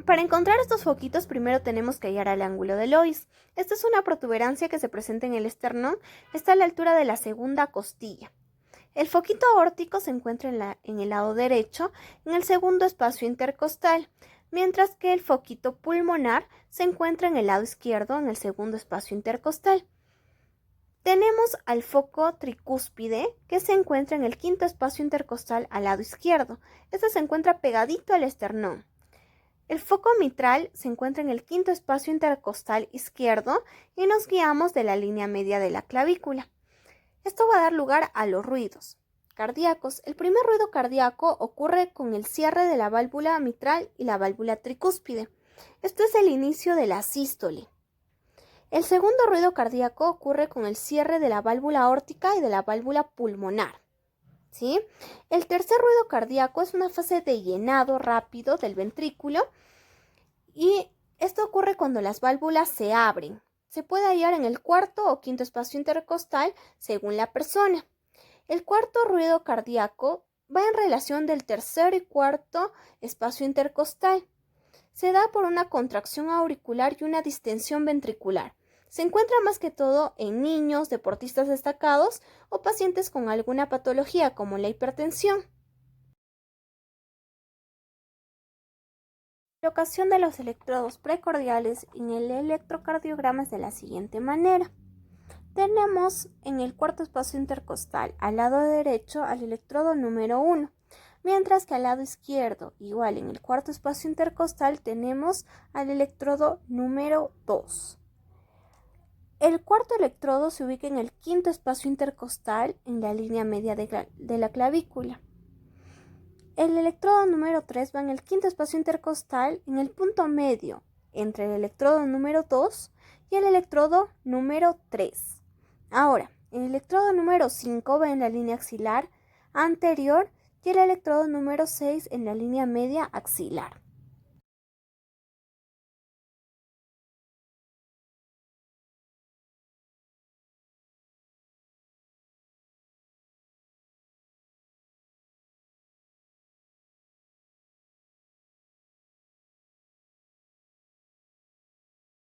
Para encontrar estos foquitos, primero tenemos que hallar el ángulo de Lois. Esta es una protuberancia que se presenta en el esternón, está a la altura de la segunda costilla. El foquito aórtico se encuentra en el lado derecho, en el segundo espacio intercostal, mientras que el foquito pulmonar se encuentra en el lado izquierdo, en el segundo espacio intercostal. Tenemos al foco tricúspide, que se encuentra en el quinto espacio intercostal al lado izquierdo. Este se encuentra pegadito al esternón. El foco mitral se encuentra en el quinto espacio intercostal izquierdo y nos guiamos de la línea media de la clavícula. Esto va a dar lugar a los ruidos cardíacos. El primer ruido cardíaco ocurre con el cierre de la válvula mitral y la válvula tricúspide. Esto es el inicio de la sístole. El segundo ruido cardíaco ocurre con el cierre de la válvula aórtica y de la válvula pulmonar. ¿Sí? El tercer ruido cardíaco es una fase de llenado rápido del ventrículo y esto ocurre cuando las válvulas se abren. Se puede hallar en el cuarto o quinto espacio intercostal según la persona. El cuarto ruido cardíaco va en relación del tercer y cuarto espacio intercostal. Se da por una contracción auricular y una distensión ventricular. Se encuentra más que todo en niños, deportistas destacados o pacientes con alguna patología como la hipertensión. La colocación de los electrodos precordiales en el electrocardiograma es de la siguiente manera. Tenemos en el cuarto espacio intercostal al lado derecho al electrodo número 1, mientras que al lado izquierdo, igual en el cuarto espacio intercostal, tenemos al electrodo número 2. El cuarto electrodo se ubica en el quinto espacio intercostal en la línea media de la clavícula. El electrodo número 3 va en el quinto espacio intercostal en el punto medio entre el electrodo número 2 y el electrodo número 3. Ahora, el electrodo número 5 va en la línea axilar anterior y el electrodo número 6 en la línea media axilar.